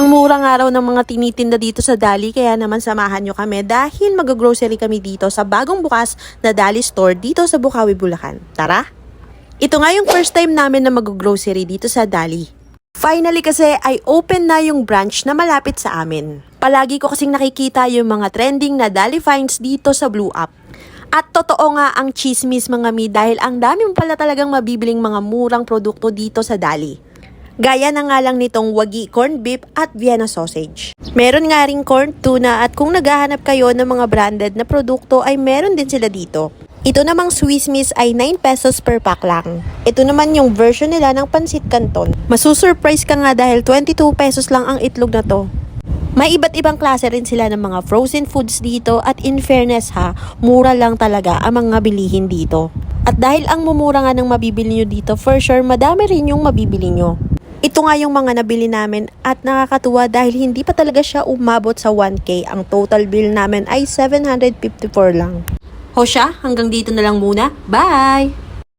Ang mura nga raw ng mga tinitinda dito sa Dali, kaya naman samahan nyo kami dahil mag-grocery kami dito sa bagong bukas na Dali Store dito sa Bukawi, Bulacan. Tara! Ito nga yung first time namin na mag-grocery dito sa Dali. Finally kasi ay open na yung branch na malapit sa amin. Palagi ko kasing nakikita yung mga trending na Dali finds dito sa Blue App. At totoo nga ang chismis mga mi dahil ang dami mo pala talagang mabibiling mga murang produkto dito sa Dali. Gaya na nga lang nitong wagi corned beef at Vienna sausage. Meron nga ring corn tuna at kung naghahanap kayo ng mga branded na produkto ay meron din sila dito. Ito namang Swiss Miss ay 9 pesos per pack lang. Ito naman yung version nila ng pansit canton. Masusurprise ka nga dahil 22 pesos lang ang itlog na to. May iba't ibang klase rin sila ng mga frozen foods dito at in fairness ha, mura lang talaga ang mga bilihin dito. At dahil ang mumura nga ng mabibili nyo dito, for sure madami rin yung mabibili nyo. Ito nga yung mga nabili namin at nakakatuwa dahil hindi pa talaga siya umabot sa 1K. Ang total bill namin ay 754 lang. Hosya, hanggang dito na lang muna. Bye!